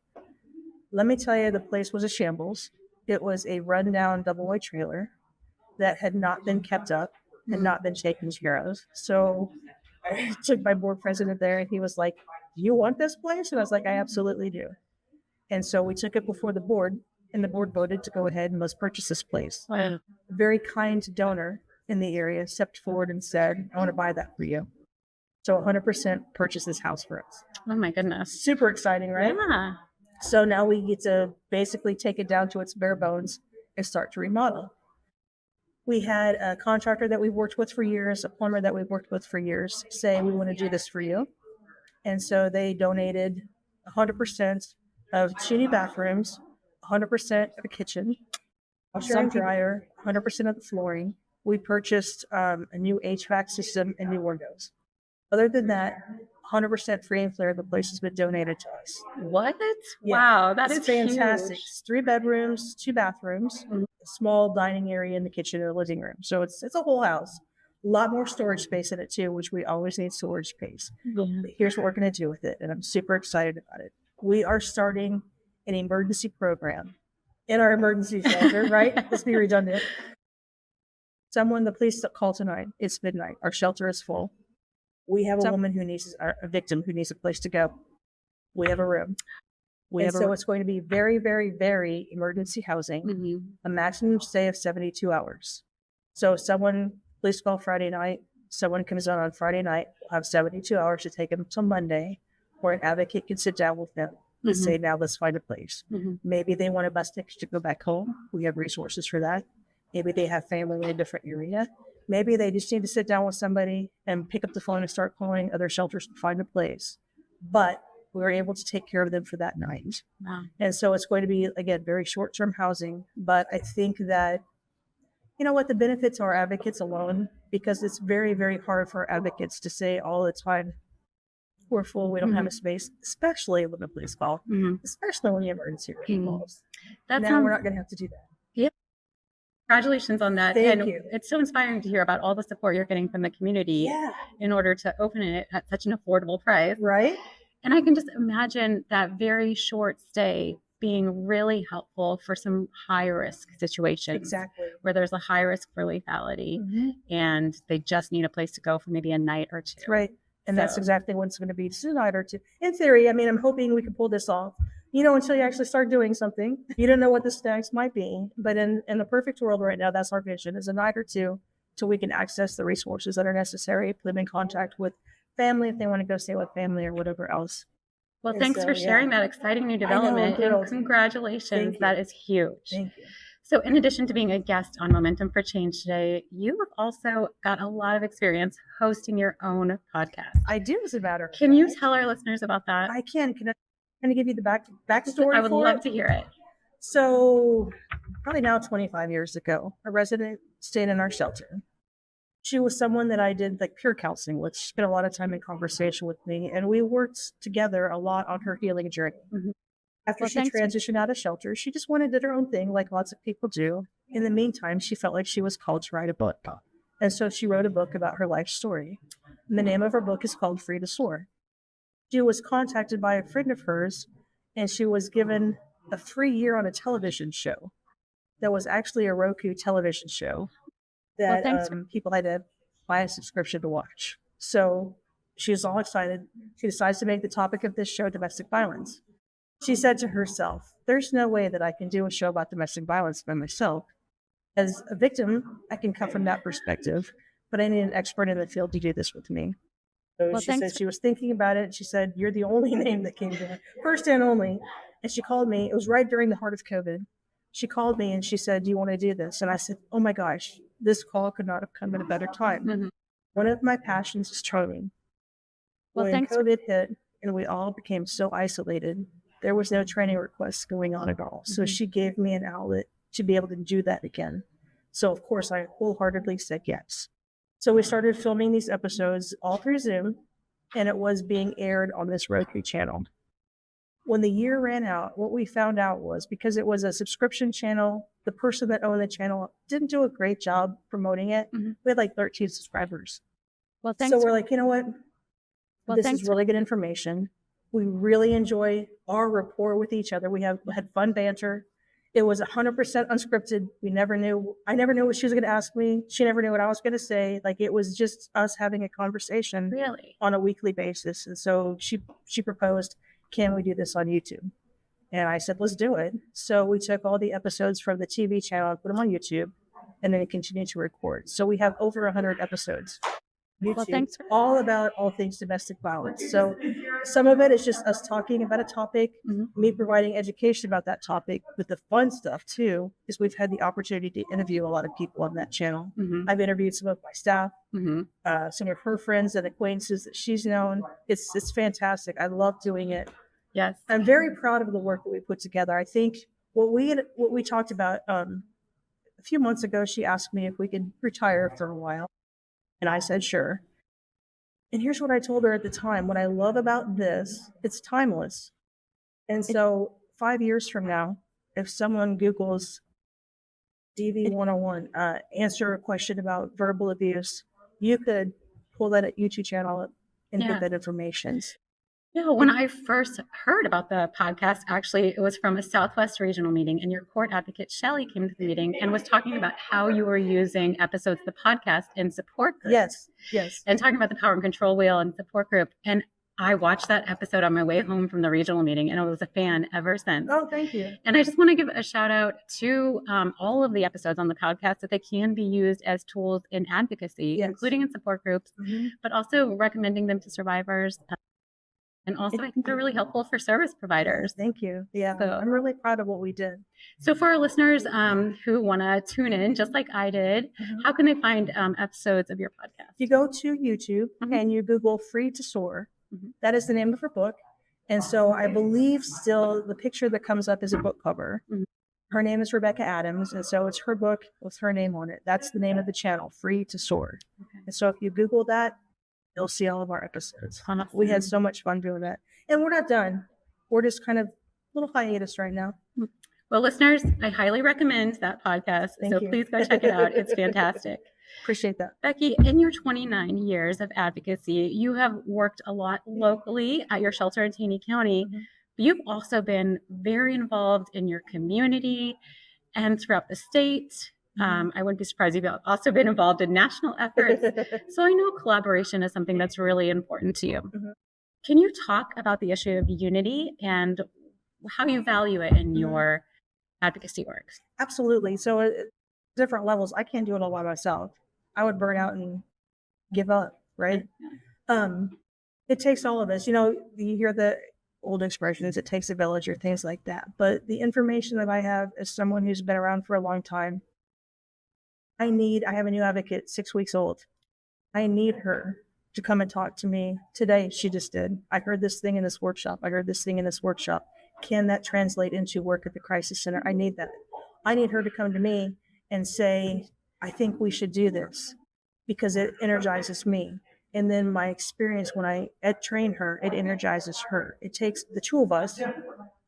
Let me tell you, the place was a shambles. It was a rundown double-wide trailer that had not been kept up and not been taken care of. So I took my board president there and he was like, do you want this place? And I was like, I absolutely do. And so we took it before the board, and the board voted to go ahead and let's purchase this place. Wow. A very kind donor in the area stepped forward and said, I want to buy that for you. So 100% purchase this house for us. Oh my goodness. Super exciting, right? Yeah. So now we get to basically take it down to its bare bones and start to remodel. We had a contractor that we've worked with for years, a plumber that we've worked with for years, say, we want to do this for you. And so they donated 100% of 2 new bathrooms, 100% of the kitchen, washer and dryer, 100% of the flooring. We purchased a new HVAC system and new windows. Other than that, 100% free and clear, the place has been donated to us. What? Yeah, Wow, that it's is fantastic. huge. It's 3 bedrooms, 2 bathrooms, a small dining area in the kitchen and a living room. So it's a whole house. A lot more storage space in it too, which we always need storage space. Yeah. But here's what we're going to do with it, and I'm super excited about it. We are starting an emergency program in our emergency shelter, right? Let's be redundant. The police call tonight. It's midnight. Our shelter is full. We have a woman a victim who needs a place to go. We have a room. So it's going to be very, very, very emergency housing, a maximum stay of 72 hours. So police call Friday night, someone comes on Friday night, we'll have 72 hours to take them till Monday, where an advocate can sit down with them and say, now let's find a place. Maybe they want a bus ticket to go back home. We have resources for that. Maybe they have family in a different area. Maybe they just need to sit down with somebody and pick up the phone and start calling other shelters to find a place. But we're able to take care of them for that night. Wow. And so it's going to be, again, very short-term housing. But I think that, you know what, the benefits are advocates alone, because it's very, very hard for advocates to say all the time, we're full, we don't have a space, especially when the police call, especially when the emergency room calls. We're not going to have to do that. Yep. Congratulations on that. Thank you. It's so inspiring to hear about all the support you're getting from the community in order to open it at such an affordable price. Right. And I can just imagine that very short stay being really helpful for some high risk situations. Exactly. Where there's a high risk for lethality and they just need a place to go for maybe a night or two. That's right. And that's exactly what it's going to be, just a night or two. In theory, I mean, I'm hoping we can pull this off. Until you actually start doing something, you don't know what the stacks might be. But in the perfect world right now, that's our vision, is a night or two till we can access the resources that are necessary, put them in contact with family if they want to go stay with family or whatever else. Well, thanks for sharing that exciting new development. And congratulations. That is huge. Thank you. So in addition to being a guest on Momentum for Change today, you have also got a lot of experience hosting your own podcast. I do, as a matter of fact. Can you tell our listeners about that? I can. Can I give you the backstory? I would love to hear it. So probably now 25 years ago, a resident stayed in our shelter. She was someone that I did like peer counseling with. She spent a lot of time in conversation with me, and we worked together a lot on her healing journey. After she transitioned out of shelter, she just went and did her own thing like lots of people do. In the meantime, she felt like she was called to write a book. And so she wrote a book about her life story. And the name of her book is called Free to Soar. She was contacted by a friend of hers, and she was given a free year on a television show that was actually a Roku television show that people had to buy a subscription to watch. So she was all excited. She decides to make the topic of this show domestic violence. She said to herself, there's no way that I can do a show about domestic violence by myself. As a victim, I can come from that perspective, but I need an expert in the field to do this with me. So Well, she said thanks. she was thinking about it. She said, "You're the only name that came to her, first and only." And she called me. It was right during the heart of COVID. She called me and she said, "Do you want to do this?" And I said, "Oh my gosh, this call could not have come at a better time." Mhm. One of my passions is training. Well, When thanks. COVID hit and we all became so isolated, there was no training requests going on at all. So Mhm. she gave me an outlet to be able to do that again. So of course I wholeheartedly said yes. So we started filming these episodes all through Zoom, and it was being aired on this Roku channel. When the year ran out, what we found out was because it was a subscription channel, the person that owned the channel didn't do a great job promoting it. Mhm. We had like 13 subscribers. Well, thanks. So we're like, you know what? Well, This thanks. is really good information. We really enjoy our rapport with each other. We had fun banter. It was 100% unscripted. I never knew what she was going to ask me. She never knew what I was going to say. Like, it was just us having a conversation Really? on a weekly basis. And so she proposed, "Can we do this on YouTube?" And I said, "Let's do it." So we took all the episodes from the TV channel and put them on YouTube, and then continued to record. So we have over 100 episodes. YouTube, Well, thanks. all about all things domestic violence. So some of it is just us talking about a topic, Mhm. me providing education about that topic. But the fun stuff too is we've had the opportunity to interview a lot of people on that channel. Mhm. I've interviewed some of my staff, Mhm. some of her friends and acquaintances that she's known. It's fantastic. I love doing it. Yes. I'm very proud of the work that we put together. I think what we talked about a few months ago, she asked me if we could retire for a while, and I said sure. And here's what I told her at the time: what I love about this, it's timeless. And so 5 years from now, if someone Googles DV 101, answer a question about verbal abuse, you could pull that at YouTube channel up and Yeah. get that information. Yeah, when I first heard about the podcast, actually, it was from a Southwest regional meeting, and your court advocate, Shelley, came to the meeting and was talking about how you were using episodes of the podcast in support groups. Yes. And talking about the power and control wheel and support group. And I watched that episode on my way home from the regional meeting, and I was a fan ever since. Oh, thank you. And I just want to give a shout out to all of the episodes on the podcast that they can be used as tools in advocacy, Yes. including in support groups, but also recommending them to survivors. And also, I think they're really helpful for service providers. Thank you. Yeah, So- I'm really proud of what we did. So, for our listeners who want to tune in, just like I did, how can they find episodes of your podcast? You go to YouTube Mhm. and you Google "Free to Soar." Mhm. That is the name of her book. And so I believe still the picture that comes up is a book cover. Mhm. Her name is Rebecca Adams. And so it's her book with her name on it. That's the name of the channel, "Free to Soar." Okay. And so if you Google that, you'll see all of our episodes. We had so much fun doing that. And we're not done. We're just kind of a little hiatus right now. Well, listeners, I highly recommend that podcast. Thank So you. please go check it out. It's fantastic. Appreciate that. Becky, in your 29 years of advocacy, you have worked a lot locally at your shelter in Haney County. Mhm. But you've also been very involved in your community and throughout the state. I wouldn't be surprised if you've also been involved in national efforts. So I know collaboration is something that's really important to you. Mhm. Can you talk about the issue of unity and how you value it in your advocacy work? Absolutely. So at different levels, I can't do it all by myself. I would burn out and give up, right? It takes all of us. You know, you hear the old expressions, "it takes a village," or things like that. But the information that I have as someone who's been around for a long time, I have a new advocate, 6 weeks old. I need her to come and talk to me today. She just did. I heard this thing in this workshop. I heard this thing in this workshop. Can that translate into work at the crisis center? I need that. I need her to come to me and say, "I think we should do this," because it energizes me. And then my experience when I train her, it energizes her. It takes the two of us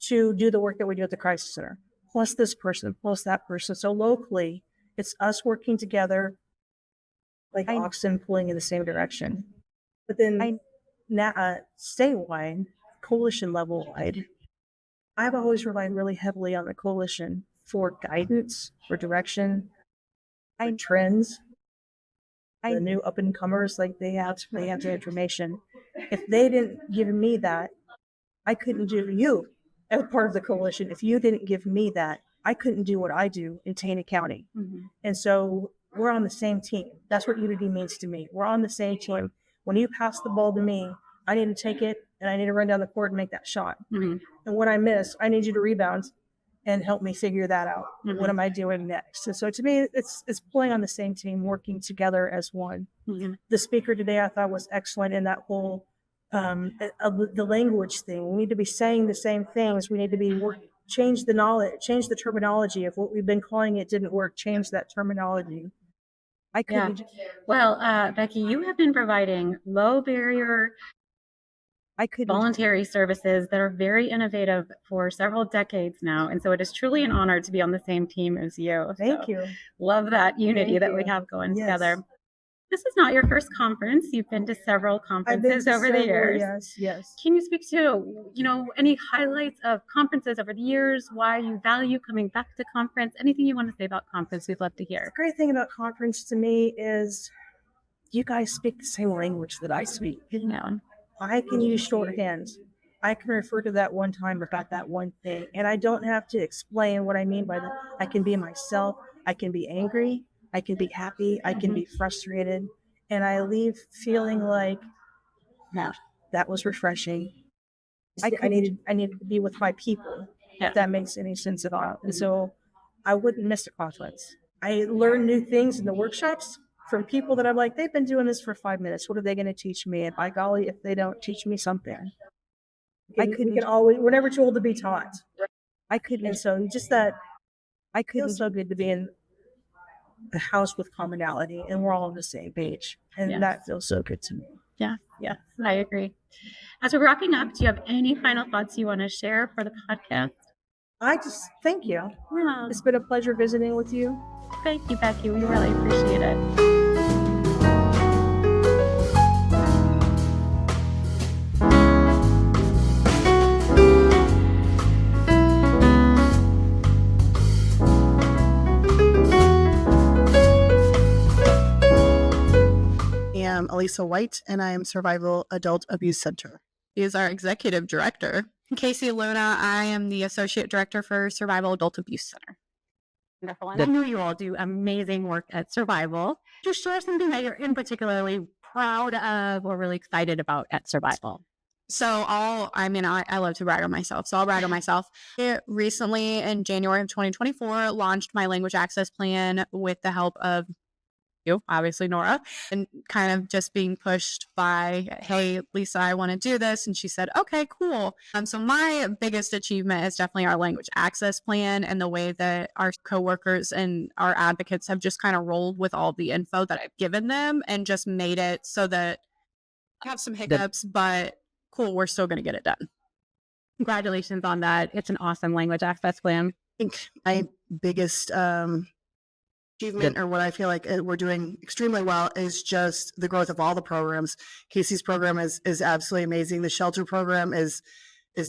to do the work that we do at the crisis center, plus this person, plus that person. So locally, it's us working together like oxen pulling in the same direction. But then statewide, coalition level wide, I've always relied really heavily on the coalition for guidance, for direction, for trends. The new up and comers, like they have the information. If they didn't give me that, I couldn't do you as part of the coalition. If you didn't give me that, I couldn't do what I do in Taney County. Mhm. And so we're on the same team. That's what unity means to me. We're on the same team. when you pass the ball to me, I need to take it and I need to run down the court and make that shot. Mm-hmm. And when I miss, I need you to rebound and help me figure that out. Mhm. What am I doing next? And so to me, it's pulling on the same team, working together as one. Mhm. The speaker today I thought was excellent in that whole the language thing. We need to be saying the same things. We need to be change the knowledge, change the terminology. If what we've been calling it didn't work, change that terminology. I Yeah. couldn't. Well, Becky, you have been providing low barrier I couldn't. voluntary services that are very innovative for several decades now. And so it is truly an honor to be on the same team as you. Thank So you. love that unity Thank that we you. have going Yes. together. This is not your first conference. You've been to several I've been conferences to over the several, years. Yes, yes. Can you speak to, any highlights of conferences over the years, why you value coming back to conference, anything you want to say about conference? We'd love to hear. The great thing about conference to me is you guys speak the same language that I speak. I can use shorthand. I can refer to that one time about that one thing, and I don't have to explain what I mean by that. I can be myself. I can be angry. I can be happy. I can be frustrated, and I leave feeling like that was refreshing. I needed to be with my people, if that makes any sense at all. And so I wouldn't miss a conference. I learn new things in the workshops from people that I'm like, they've been doing this for 5 minutes. What are they going to teach me? And by golly, if they don't teach me something, we can always, we're never too old to be taught. I couldn't. And so just that, I couldn't. Feels so good to be in a house with commonality and we're all on the same page. And that feels so good to me. Yeah, I agree. As we're wrapping up, do you have any final thoughts you want to share for the podcast? I just thank you. Yeah. It's been a pleasure visiting with you. Thank you, Becky. We really appreciate it. I am Elisa White, and I am Survival Adult Abuse Center. He is our executive director. Casey Luna, I am the associate director for Survival Adult Abuse Center. Wonderful. And I know you all do amazing work at Survival. Could you share something that you're in particularly proud of or really excited about at Survival? So I love to brag on myself. So I'll brag on myself. Recently in January of 2024, launched my language access plan with the help of you, obviously Nora, and kind of just being pushed by, hey, Lisa, I want to do this. And she said, okay, cool. So my biggest achievement is definitely our language access plan and the way that our coworkers and our advocates have just kind of rolled with all the info that I've given them and just made it so that I have some hiccups, but cool, we're still going to get it done. Congratulations on that. It's an awesome language access plan. I think my biggest achievement, or what I feel like we're doing extremely well, is just the growth of all the programs. Casey's program is absolutely amazing. The shelter program is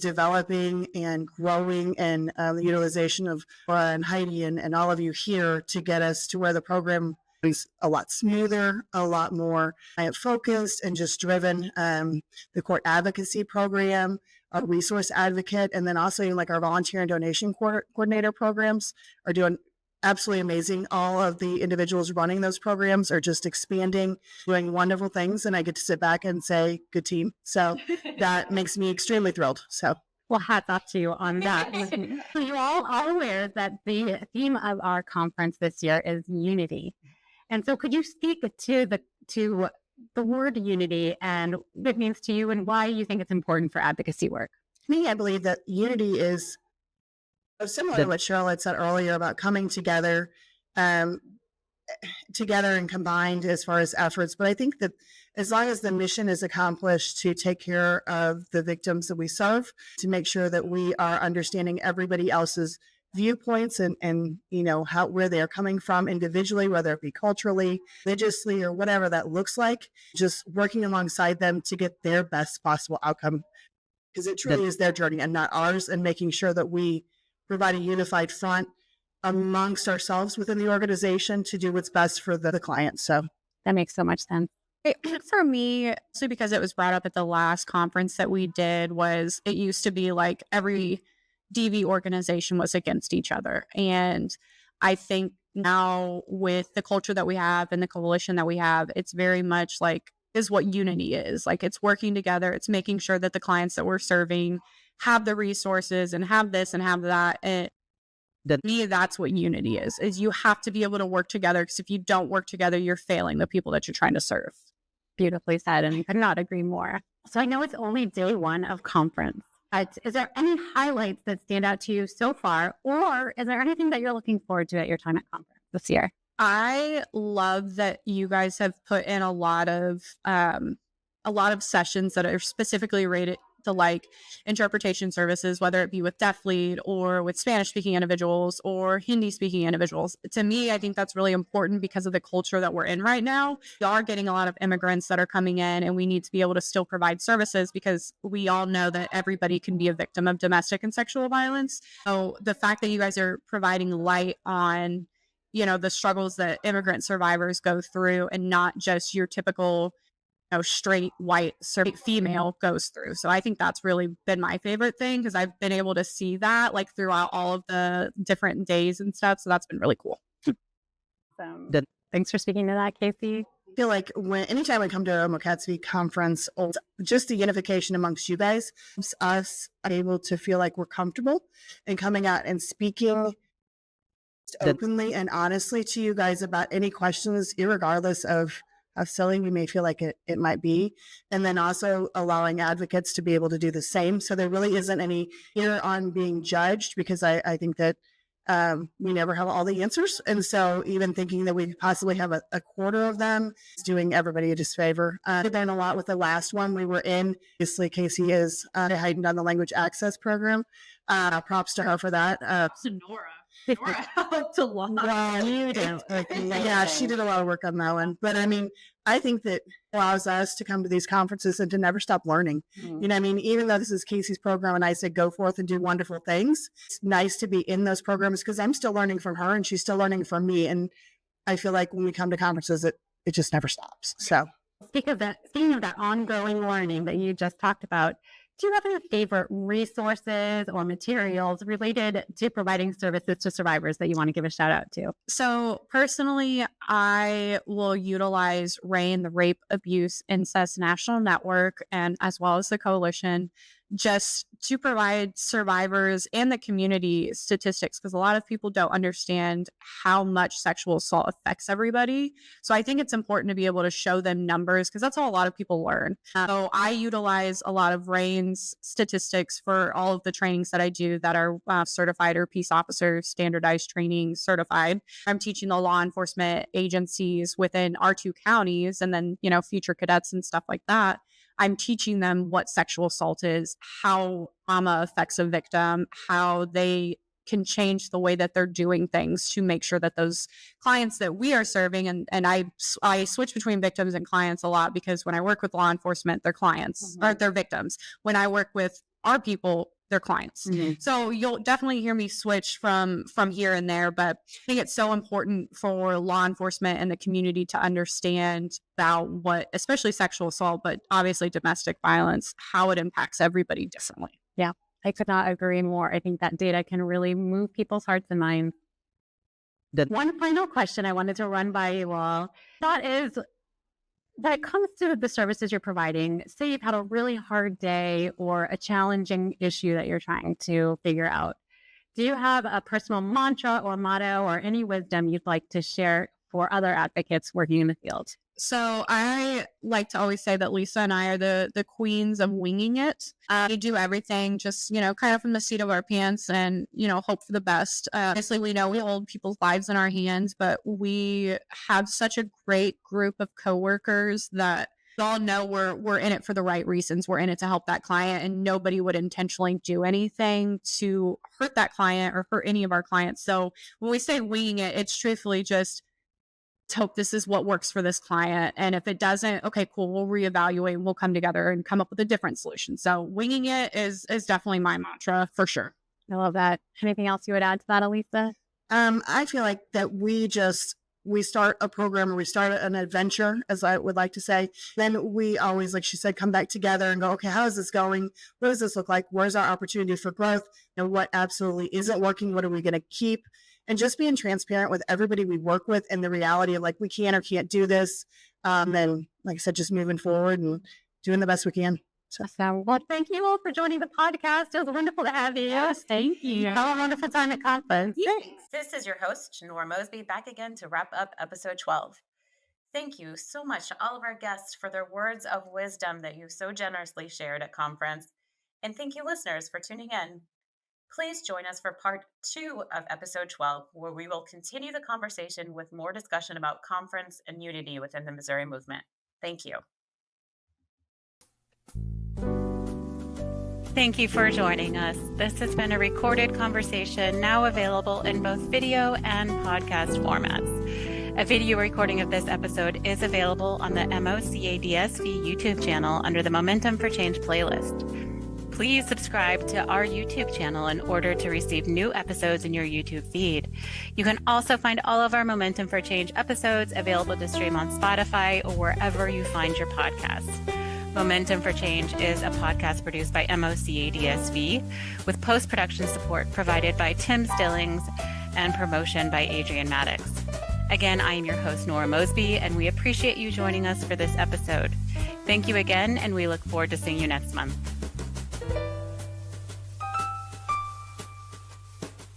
developing and growing, and the utilization of Laura and Heidi and all of you here to get us to where the program is a lot smoother, a lot more focused and just driven. The court advocacy program, our resource advocate, and then also like our volunteer and donation coordinator programs are doing absolutely amazing. All of the individuals running those programs are just expanding, doing wonderful things, and I get to sit back and say, good team. So that makes me extremely thrilled. So, well, hats off to you on that. So you all are aware that the theme of our conference this year is unity. And so could you speak to the word unity and what it means to you and why you think it's important for advocacy work? To me, I believe that unity is similar to what Cheryl had said earlier about coming together and combined as far as efforts. But I think that as long as the mission is accomplished to take care of the victims that we serve, to make sure that we are understanding everybody else's viewpoints and where they are coming from individually, whether it be culturally, religiously, or whatever that looks like, just working alongside them to get their best possible outcome, because it truly is their journey and not ours, and making sure that we provide a unified front amongst ourselves within the organization to do what's best for the client. So that makes so much sense. For me, so because it was brought up at the last conference that we did, was it used to be like every DV organization was against each other. And I think now with the culture that we have and the coalition that we have, it's very much like is what unity is. Like, it's working together. It's making sure that the clients that we're serving have the resources and have this and have that. And to me, that's what unity is you have to be able to work together, because if you don't work together, you're failing the people that you're trying to serve. Beautifully said, and I could not agree more. So I know it's only day one of conference. Is there any highlights that stand out to you so far, or is there anything that you're looking forward to at your time at conference this year? I love that you guys have put in a lot of sessions that are specifically rated to like interpretation services, whether it be with DeafLEAD or with Spanish speaking individuals or Hindi speaking individuals. To me, I think that's really important because of the culture that we're in right now. We are getting a lot of immigrants that are coming in, and we need to be able to still provide services, because we all know that everybody can be a victim of domestic and sexual violence. So the fact that you guys are providing light on, you know, the struggles that immigrant survivors go through, and not just your typical, you know, straight white female goes through. So I think that's really been my favorite thing, because I've been able to see that like throughout all of the different days and stuff. So that's been really cool. Thanks for speaking to that, Casey. I feel like anytime I come to a MOCADSV conference, just the unification amongst you guys, us able to feel like we're comfortable and coming out and speaking openly and honestly to you guys about any questions, irregardless of how silly we may feel like it might be. And then also allowing advocates to be able to do the same. So there really isn't any fear on being judged, because I think that we never have all the answers. And so even thinking that we possibly have a quarter of them is doing everybody a disfavor. I've been a lot with the last one we were in. Obviously, Casey is heightened on the language access program. Props to her for that. Nora helped a lot. Yeah, she did a lot of work on that one. But I mean, I think that allows us to come to these conferences and to never stop learning. You know, I mean, even though this is Casey's program and I said go forth and do wonderful things, it's nice to be in those programs, because I'm still learning from her and she's still learning from me. And I feel like when we come to conferences, it just never stops. So Speaking of that ongoing learning that you just talked about, do you have any favorite resources or materials related to providing services to survivors that you want to give a shout out to? So personally, I will utilize RAIN, the Rape, Abuse, Incest National Network, and as well as the Coalition, just to provide survivors and the community statistics, because a lot of people don't understand how much sexual assault affects everybody. So I think it's important to be able to show them numbers, because that's how a lot of people learn. So I utilize a lot of RAIN's statistics for all of the trainings that I do that are certified or peace officer standardized training certified. I'm teaching the law enforcement agencies within our 2 counties, and then, you know, future cadets and stuff like that. I'm teaching them what sexual assault is, how trauma affects a victim, how they can change the way that they're doing things to make sure that those clients that we are serving, and I switch between victims and clients a lot, because when I work with law enforcement, they're clients, or they're victims. When I work with our people, they're clients. So you'll definitely hear me switch from here and there, but I think it's so important for law enforcement and the community to understand about what, especially sexual assault, but obviously domestic violence, how it impacts everybody differently. Yeah, I could not agree more. I think that data can really move people's hearts and minds. One final question I wanted to run by you all. That is, when it comes to the services you're providing, say you've had a really hard day or a challenging issue that you're trying to figure out, do you have a personal mantra or motto or any wisdom you'd like to share for other advocates working in the field? So I like to always say that Lisa and I are the queens of winging it. We do everything just, you know, kind of from the seat of our pants, and, you know, hope for the best. Obviously, we know we hold people's lives in our hands, but we have such a great group of coworkers that we all know we're in it for the right reasons. We're in it to help that client, and nobody would intentionally do anything to hurt that client or hurt any of our clients. So when we say winging it, it's truthfully just hope this is what works for this client. And if it doesn't, okay, cool, we'll reevaluate, we'll come together and come up with a different solution. So winging it is definitely my mantra for sure. I love that. Anything else you would add to that, Elisa? I feel like that we start a program, or we start an adventure, as I would like to say. Then we always, like she said, come back together and go, okay, how is this going? What does this look like? Where's our opportunity for growth? And what absolutely isn't working? What are we going to keep? And just being transparent with everybody we work with, and the reality of like, we can or can't do this. And like I said, just moving forward and doing the best we can. So, well, thank you all for joining the podcast. It was wonderful to have you. Yes, thank you. Have a wonderful time at conference. Thanks. This is your host, Nora Mosby, back again to wrap up episode 12. Thank you so much to all of our guests for their words of wisdom that you so generously shared at conference. And thank you, listeners, for tuning in. Please join us for part 2 of episode 12, where we will continue the conversation with more discussion about conference and unity within the Missouri movement. Thank you. Thank you for joining us. This has been a recorded conversation now available in both video and podcast formats. A video recording of this episode is available on the MOCADSV YouTube channel under the Momentum for Change playlist. Please subscribe to our YouTube channel in order to receive new episodes in your YouTube feed. You can also find all of our Momentum for Change episodes available to stream on Spotify or wherever you find your podcasts. Momentum for Change is a podcast produced by MOCADSV with post-production support provided by Tim Stillings and promotion by Adrian Maddox. Again, I am your host, Nora Mosby, and we appreciate you joining us for this episode. Thank you again, and we look forward to seeing you next month.